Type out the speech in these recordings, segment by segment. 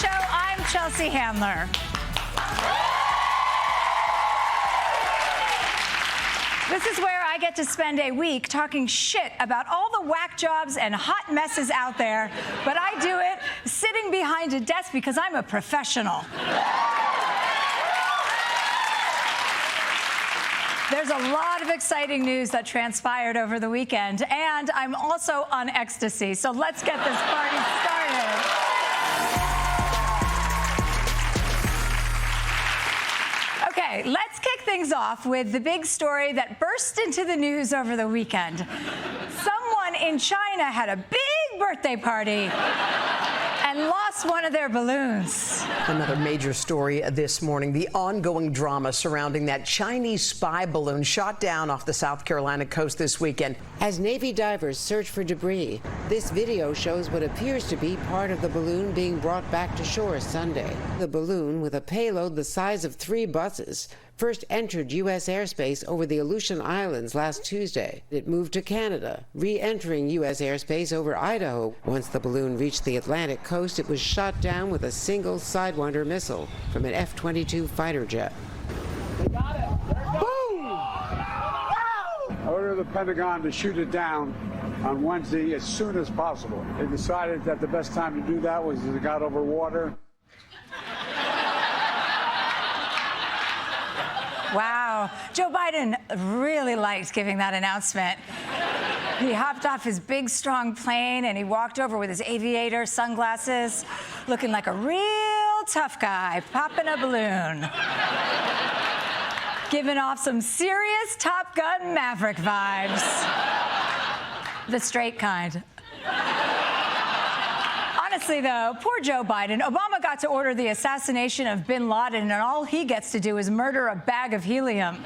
Show. I'm Chelsea Handler. This is where I get to spend a week talking shit about all the whack jobs and hot messes out there, but I do it sitting behind a desk because I'm a professional. There's a lot of exciting news that transpired over the weekend, and I'm also on ecstasy, so let's get this party started. Okay, let's kick things off with the big story that burst into the news over the weekend. Someone in China had a big birthday party and lost one of their balloons. Another major story this morning, the ongoing drama surrounding that Chinese spy balloon shot down off the South Carolina coast this weekend. As Navy divers search for debris, this video shows what appears to be part of the balloon being brought back to shore Sunday. The balloon, with a payload the size of 3 buses, first entered U.S. airspace over the Aleutian Islands last Tuesday. It moved to Canada, re-entering U.S. airspace over Idaho. Once the balloon reached the Atlantic coast, it was shot down with a single Sidewinder missile from an F-22 fighter jet. They got it. Boom! I ordered the Pentagon to shoot it down on Wednesday as soon as possible. They decided that the best time to do that was as it got over water. Wow. Joe Biden really liked giving that announcement. He hopped off his big, strong plane and he walked over with his aviator sunglasses, looking like a real tough guy, popping a balloon. Giving off some serious Top Gun Maverick vibes. The straight kind. Honestly, though, poor Joe Biden. Obama got to order the assassination of bin Laden, and all he gets to do is murder a bag of helium.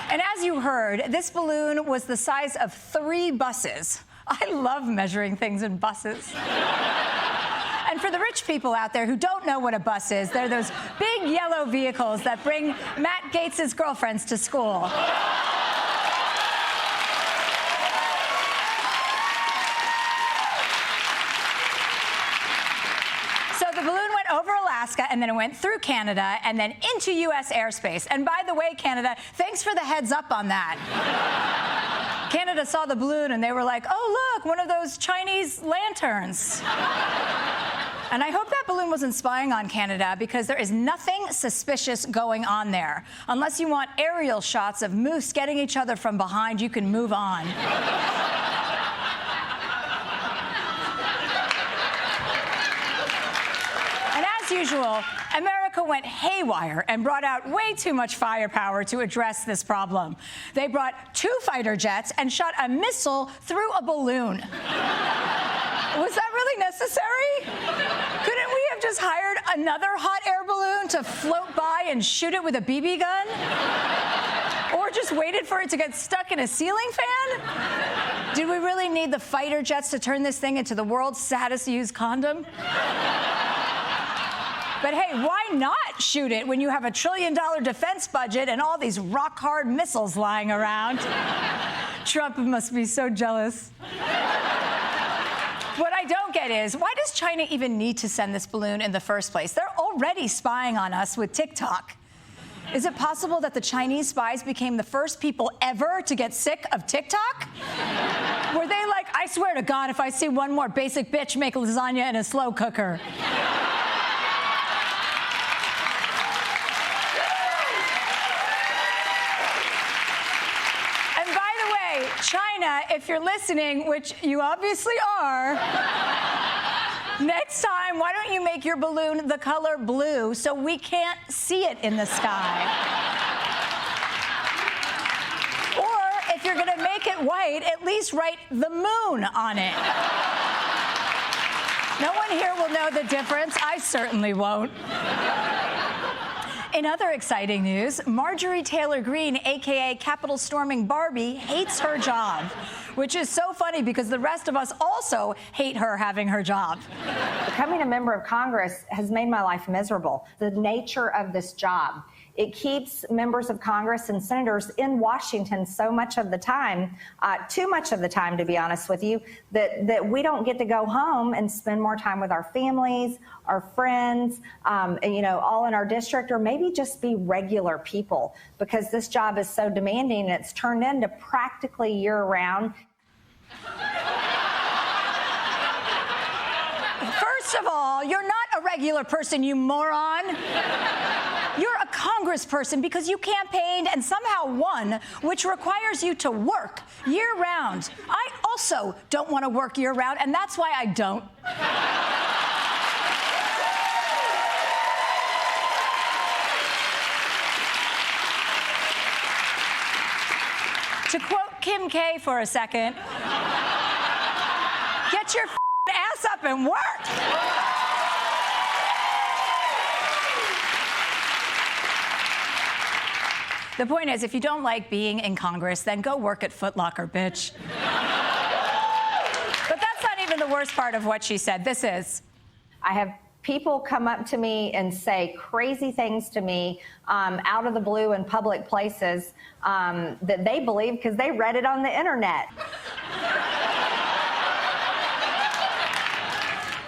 And as you heard, this balloon was the size of 3 buses. I love measuring things in buses. And for the rich people out there who don't know what a bus is, they're those big yellow vehicles that bring Matt Gaetz's girlfriends to school. The balloon went over Alaska, and then it went through Canada, and then into U.S. airspace. And by the way, Canada, thanks for the heads up on that. Canada saw the balloon, and they were like, oh, look, one of those Chinese lanterns. And I hope that balloon wasn't spying on Canada, because there is nothing suspicious going on there. Unless you want aerial shots of moose getting each other from behind, you can move on. As usual, America went haywire and brought out way too much firepower to address this problem. They brought 2 fighter jets and shot a missile through a balloon. Was that really necessary? Couldn't we have just hired another hot air balloon to float by and shoot it with a BB gun? Or just waited for it to get stuck in a ceiling fan? Did we really need the fighter jets to turn this thing into the world's saddest used condom? But hey, why not shoot it when you have $1 trillion defense budget and all these rock-hard missiles lying around? Trump must be so jealous. What I don't get is, why does China even need to send this balloon in the first place? They're already spying on us with TikTok. Is it possible that the Chinese spies became the first people ever to get sick of TikTok? Were they like, I swear to God, if I see one more basic bitch make lasagna in a slow cooker? China, if you're listening, which you obviously are, next time, why don't you make your balloon the color blue so we can't see it in the sky? Or if you're going to make it white, at least write the moon on it. No one here will know the difference. I certainly won't. In other exciting news, Marjorie Taylor Greene, a.k.a. Capitol storming Barbie, hates her job, which is so funny because the rest of us also hate her having her job. Becoming a member of Congress has made my life miserable. The nature of this job it keeps members of Congress and senators in Washington so much of the time, too much of the time, to be honest with you, that we don't get to go home and spend more time with our families, our friends, all in our district, or maybe just be regular people, because this job is so demanding and it's turned into practically year-round. First of all, you're not a regular person, you moron. You're a congressperson because you campaigned and somehow won, which requires you to work year-round. I also don't want to work year-round, and that's why I don't. To quote Kim K for a second, get your ass up and work. The point is, if you don't like being in Congress, then go work at Foot Locker, bitch. But that's not even the worst part of what she said. This is. I have people come up to me and say crazy things to me out of the blue in public places that they believe because they read it on the internet.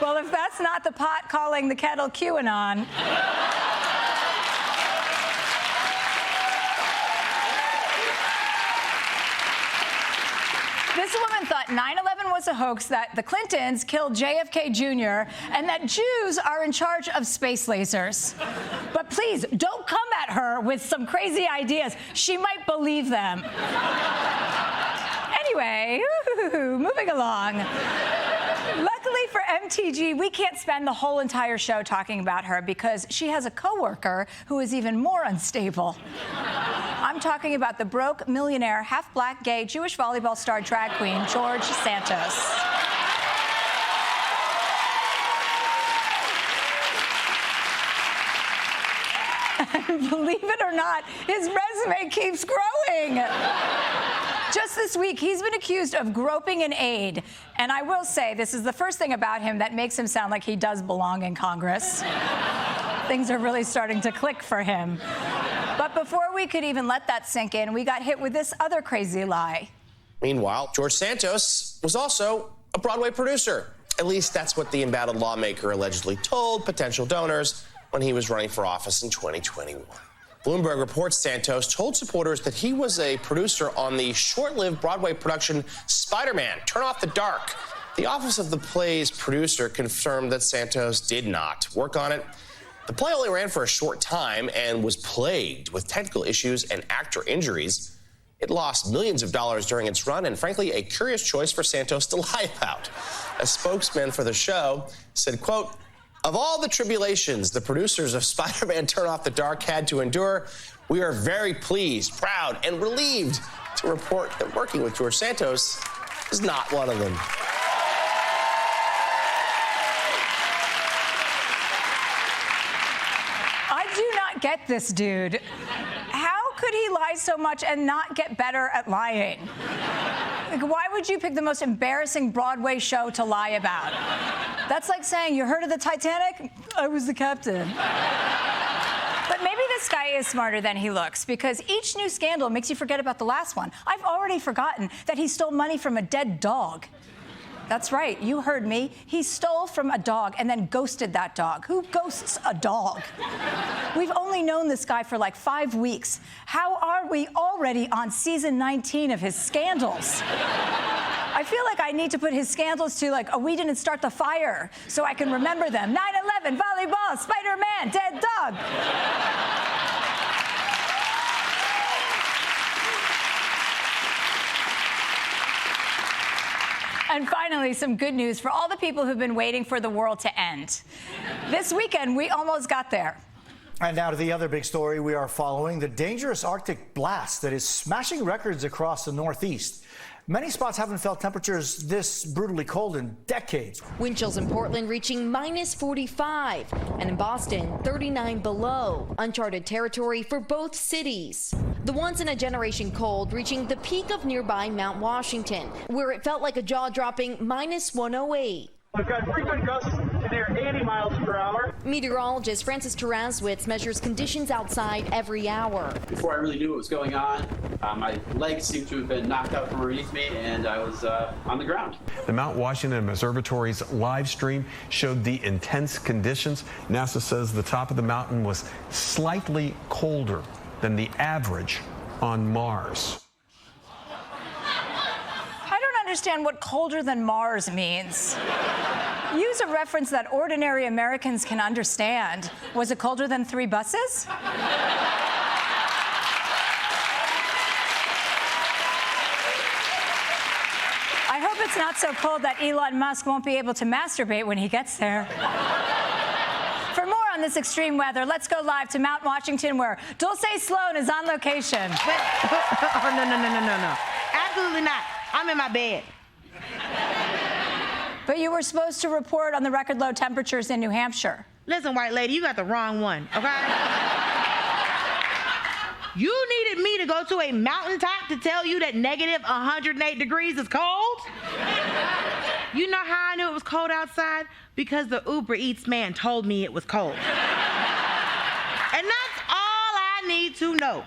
Well, if that's not the pot calling the kettle QAnon. This woman thought 9/11 was a hoax, that the Clintons killed JFK Jr., and that Jews are in charge of space lasers. But please, don't come at her with some crazy ideas. She might believe them. Anyway, moving along. Luckily for MTG, we can't spend the whole entire show talking about her because she has a coworker who is even more unstable. I'm talking about the broke, millionaire, half-black, gay, Jewish volleyball star drag queen, George Santos. And believe it or not, his resume keeps growing. Just this week, he's been accused of groping an aide. And I will say, this is the first thing about him that makes him sound like he does belong in Congress. Things are really starting to click for him. But before we could even let that sink in, we got hit with this other crazy lie. Meanwhile, George Santos was also a Broadway producer. At least that's what the embattled lawmaker allegedly told potential donors when he was running for office in 2021. Bloomberg reports Santos told supporters that he was a producer on the short-lived Broadway production Spider-Man: Turn Off the Dark. The office of the play's producer confirmed that Santos did not work on it. The play only ran for a short time and was plagued with technical issues and actor injuries. It lost millions of dollars during its run, and frankly, a curious choice for Santos to lie about. A spokesman for the show said, quote, "Of all the tribulations the producers of Spider-Man: Turn Off the Dark had to endure, we are very pleased, proud, and relieved to report that working with George Santos is not one of them." I do not get this dude. How could he lie so much and not get better at lying? Like, why would you pick the most embarrassing Broadway show to lie about? That's like saying, you heard of the Titanic? I was the captain. But maybe this guy is smarter than he looks, because each new scandal makes you forget about the last one. I've already forgotten that he stole money from a dead dog. That's right, you heard me. He stole from a dog and then ghosted that dog. Who ghosts a dog? We've only known this guy for like 5 weeks. How are we already on season 19 of his scandals? I feel like I need to put his scandals to like, we didn't start the fire, so I can remember them. 9/11, volleyball, Spider-Man, dead dog. And finally, some good news for all the people who've been waiting for the world to end. This weekend, we almost got there. And now to the other big story we are following, the dangerous Arctic blast that is smashing records across the Northeast. Many spots haven't felt temperatures this brutally cold in decades. Wind chills in Portland reaching -45, and in Boston, 39 below. Uncharted territory for both cities. The once-in-a-generation cold reaching the peak of nearby Mount Washington, where it felt like a jaw-dropping -108. We've got frequent gusts near 80 miles per hour. Meteorologist Francis Taraswitz measures conditions outside every hour. Before I really knew what was going on, my legs seemed to have been knocked out from underneath me, and I was on the ground. The Mount Washington Observatory's live stream showed the intense conditions. NASA says the top of the mountain was slightly colder than the average on Mars. I don't understand what colder than Mars means. Use a reference that ordinary Americans can understand. Was it colder than 3 buses? I hope it's not so cold that Elon Musk won't be able to masturbate when he gets there. For more on this extreme weather, let's go live to Mount Washington, where Dulcé Sloan is on location. Oh, no. Absolutely not. I'm in my bed. But you were supposed to report on the record low temperatures in New Hampshire. Listen, white lady, you got the wrong one, okay? You needed me to go to a mountaintop to tell you that negative 108 degrees is cold? You know how I knew it was cold outside? Because the Uber Eats man told me it was cold. And that's all I need to know.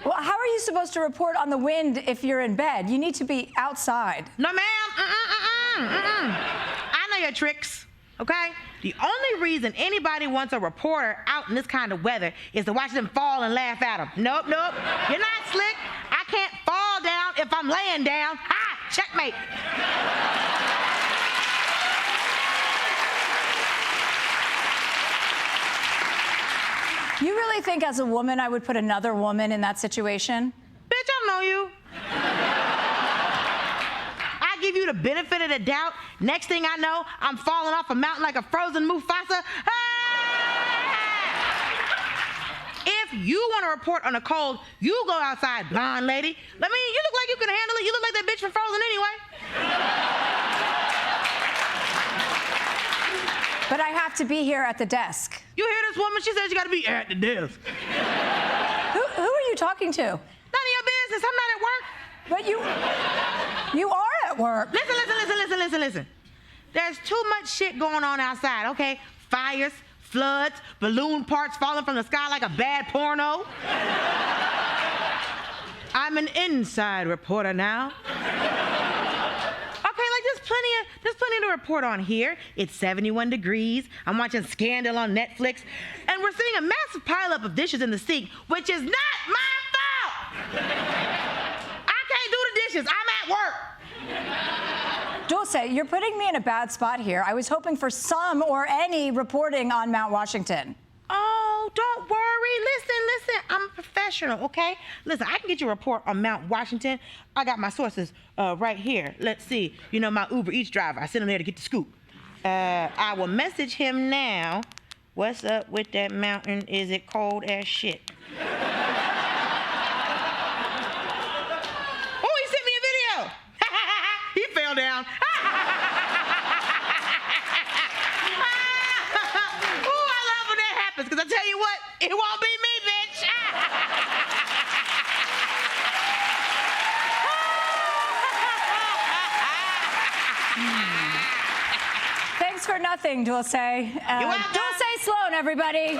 Well, how are you supposed to report on the wind if you're in bed? You need to be outside. No, ma'am. I know your tricks, okay? The only reason anybody wants a reporter out in this kind of weather is to watch them fall and laugh at them. Nope. You're not slick. I can't fall down if I'm laying down. Ha! Checkmate. You really think as a woman I would put another woman in that situation? Bitch, I know you. I give you the benefit of the doubt. Next thing I know, I'm falling off a mountain like a frozen Mufasa. If you want to report on a cold, you go outside, blonde lady. I mean, you look like you can handle it. You look like that bitch from Frozen anyway. But I have to be here at the desk. You hear this woman? She says you got to be at the desk. Who are you talking to? None of your business. I'm not at work. But you are at work. Listen. There's too much shit going on outside, okay? Fires, floods, balloon parts falling from the sky like a bad porno. I'm an inside reporter now. Okay, like there's plenty to report on here. It's 71 degrees. I'm watching Scandal on Netflix, and we're seeing a massive pileup of dishes in the sink, which is not my fault. I can't do the dishes. I'm at work. Dulcé, you're putting me in a bad spot here. I was hoping for some or any reporting on Mount Washington. Oh, don't worry. Listen. I'm a professional, okay? Listen, I can get you a report on Mount Washington. I got my sources right here. Let's see. You know, my Uber Eats driver. I sent him there to get the scoop. I will message him now. What's up with that mountain? Is it cold as shit? Oh, he sent me a video. He fell down. Because I tell you what, it won't be me, bitch. Thanks for nothing, Dulcé. You're welcome. Dulcé Sloan, everybody.